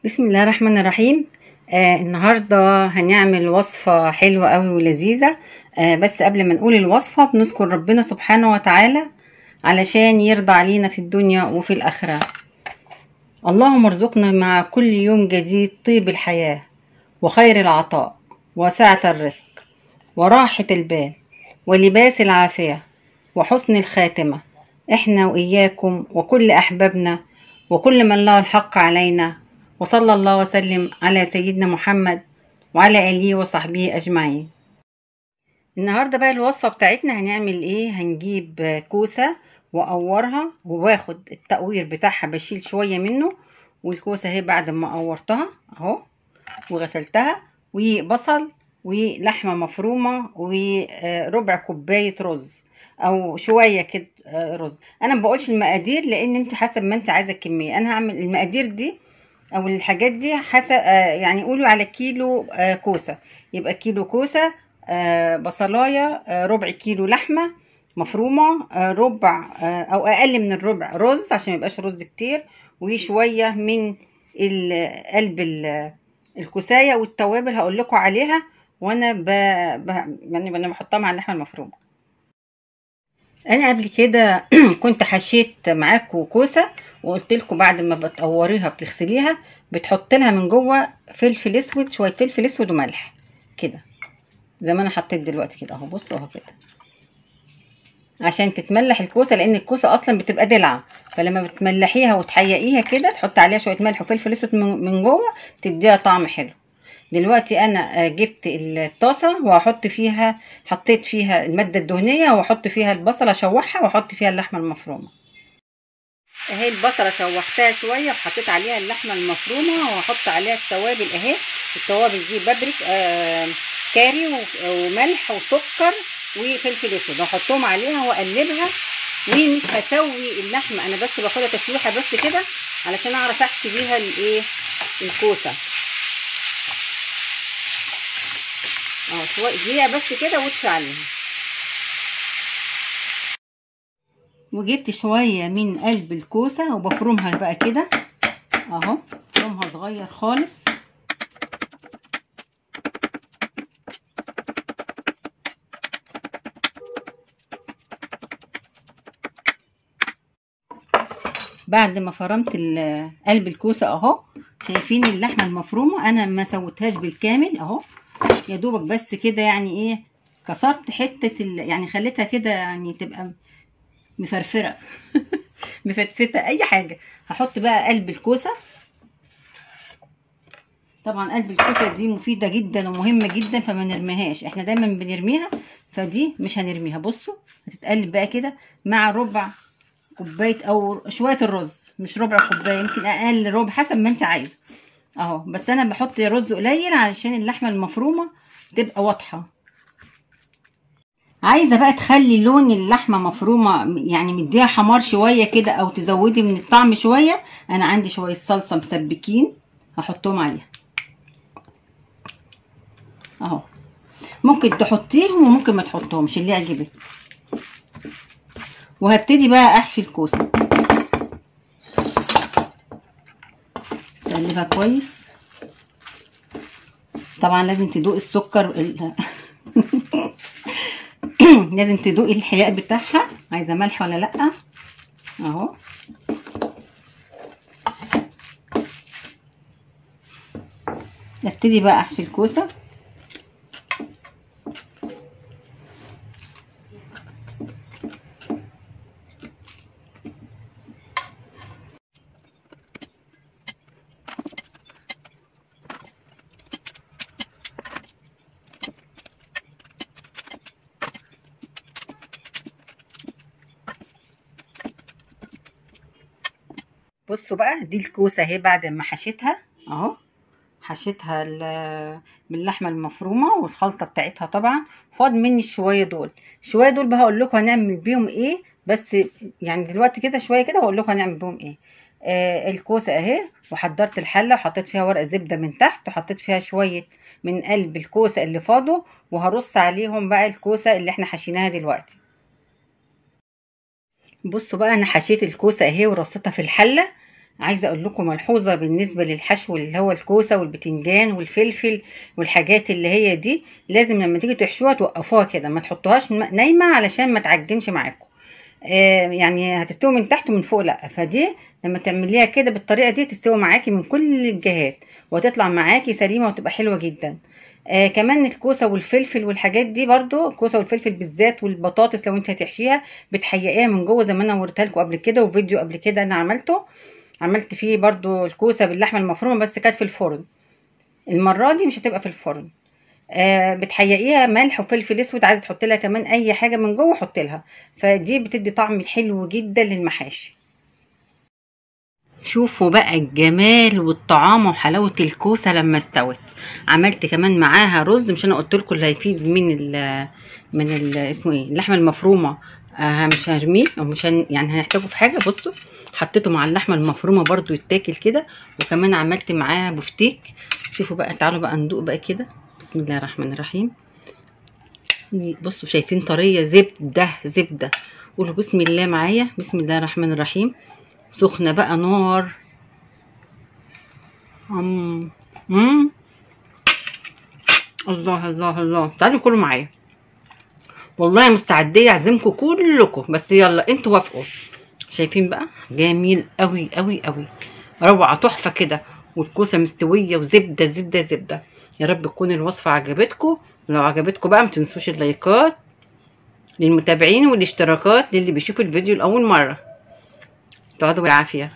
بسم الله الرحمن الرحيم. النهاردة هنعمل وصفة حلوة قوي ولذيذة. بس قبل ما نقول الوصفة بنذكر ربنا سبحانه وتعالى علشان يرضى علينا في الدنيا وفي الآخرة. اللهم ارزقنا مع كل يوم جديد طيب الحياة وخير العطاء وسعة الرزق وراحة البال ولباس العافية وحسن الخاتمة، احنا وإياكم وكل أحبابنا وكل من له الحق علينا. وصلى الله وسلم على سيدنا محمد وعلى آله وصحبه أجمعين. النهاردة بقى الوصفة بتاعتنا هنعمل ايه؟ هنجيب كوسة وأقورها، وباخد التقوير بتاعها بشيل شوية منه، والكوسة اهي بعد ما قورتها اهو وغسلتها، وبصل ولحمة مفرومة وربع كوباية رز او شوية كده رز. انا ما بقولش المقادير لان انت حسب ما انت عايزة الكمية. انا هعمل المقادير دي او الحاجات دي حسب يعني قولوا على كيلو كوسة، يبقى كيلو كوسة، بصلاية، ربع كيلو لحمة مفرومة، ربع او اقل من الربع رز عشان ميبقاش رز كتير، وشوية من قلب الكوساية، والتوابل هقول لكم عليها وانا يعني انا بحطها مع اللحمة المفرومة. انا قبل كده كنت حشيت معاكم كوسه وقلت لكم بعد ما بتقوريها بتغسليها بتحط لها من جوه فلفل اسود، شويه فلفل اسود وملح كده زي ما انا حطيت دلوقتي كده اهو. بصوا اهو كده عشان تتملح الكوسه، لان الكوسه اصلا بتبقى دلعه، فلما بتملحيها وتحيقيها كده تحط عليها شويه ملح وفلفل اسود من جوه تديها طعم حلو. دلوقتي انا جبت الطاسه وهحط فيها، حطيت فيها الماده الدهنيه واحط فيها البصله اشوحها واحط فيها اللحمه المفرومه. اهي البصله شوحتها شويه وحطيت عليها اللحمه المفرومه وهحط عليها التوابل اهي. التوابل دي بابريك، كاري وملح وسكر وفلفل اسود، واحطهم عليها واقلبها. ومش هسوي اللحمه، انا بس باخدها تشويحه بس كده علشان اعرف احشي بيها الايه الكوسه. شويه دقيقه بس كده واطفي عليها. وجبت شويه من قلب الكوسه وبفرمها بقى كده اهو، بفرمها صغير خالص. بعد ما فرمت قلب الكوسه اهو، شايفين اللحمه المفرومه انا ما سويتهاش بالكامل اهو، يا دوبك بس كده يعني ايه، كسرت حته يعني خليتها كده يعني تبقى مفرفره مفتفته اي حاجه. هحط بقى قلب الكوسه. طبعا قلب الكوسه دي مفيده جدا ومهمه جدا فما نرميهاش، احنا دايما بنرميها، فدي مش هنرميها. بصوا هتتقلب بقى كده مع ربع كوبايه او شويه الرز، مش ربع كوبايه، يمكن اقل، ربع حسب ما انت عايزه اهو. بس انا بحط رز قليل علشان اللحمه المفرومه تبقى واضحه. عايزه بقى تخلي لون اللحمه مفرومه يعني مديها حمار شويه كده او تزودي من الطعم شويه، انا عندي شويه صلصه مسبكين هحطهم عليها اهو. ممكن تحطيهم وممكن ما تحطهمش اللي يعجبك. وهبتدي بقى احشي الكوسه، استقلبها كويس. طبعا لازم تدوقي السكر لازم تدوقي الحياء بتاعها، عايزه ملح ولا لا اهو. ابتدي بقى احشي الكوسه. بصوا بقى دي الكوسه اهي بعد ما حشيتها اهو، حشيتها باللحمه المفرومه والخلطه بتاعتها. طبعا فاض مني الشويه دول، الشويه دول بقى هقول لكم هنعمل بيهم ايه، بس يعني دلوقتي كده شويه كده هقول لكم هنعمل بيهم ايه. الكوسه اهي، وحضرت الحله وحطيت فيها ورق زبده من تحت، وحطيت فيها شويه من قلب الكوسه اللي فاضوا، وهرص عليهم بقى الكوسه اللي احنا حشيناها دلوقتي. بصوا بقى انا حشيت الكوسه اهي ورصيتها في الحله. عايزه اقول لكم ملحوظه بالنسبه للحشو اللي هو الكوسه والبتنجان والفلفل والحاجات اللي هي دي، لازم لما تيجي تحشوها توقفوها كده، ما تحطوهاش نايمه علشان ما تعجنش معاكم. يعني هتستوي من تحت ومن فوق لا، فدي لما تعمليها كده بالطريقه دي تستوي معاكي من كل الجهات وتطلع معاكي سليمه وتبقى حلوه جدا. كمان الكوسه والفلفل والحاجات دي برضو، الكوسه والفلفل بالذات والبطاطس لو انت هتحشيها بتحيقيها من جوه زي ما انا وريتها لكم قبل كده، وفيديو قبل كده انا عملت فيه برضو الكوسه باللحمه المفرومه، بس كانت في الفرن. المره دي مش هتبقى في الفرن. بتحيقيها ملح وفلفل اسود، عايزه تحط لها كمان اي حاجه من جوه حط لها، فدي بتدي طعم حلو جدا للمحاشي. شوفوا بقى الجمال والطعامه وحلاوه الكوسه لما استوت. عملت كمان معاها رز، مش انا قلت لكم اللي هيفيد من اسمه ايه، اللحمه المفرومه. مش هرميه او مش يعني هنحتاجه في حاجه. بصوا حطيته مع اللحمه المفرومه برضو يتاكل كده، وكمان عملت معاه بفتيك. شوفوا بقى، تعالوا بقى ندوق بقى كده. بسم الله الرحمن الرحيم. بصوا شايفين طريه زبده زبده. قولوا بسم الله معايا. بسم الله الرحمن الرحيم. سخنه بقى نار. الله الله الله. تعالوا كلوا معايا، والله مستعديه اعزمكم كلكم، بس يلا انتوا وافقوا. شايفين بقى جميل قوي قوي قوي، روعه تحفه كده، والكوسه مستويه وزبده زبده زبده. يا رب تكون الوصفه عجبتكم. لو عجبتكم بقى متنسوش اللايكات للمتابعين والاشتراكات للي بيشوفوا الفيديو لاول مره. تقعدوا بالعافيه.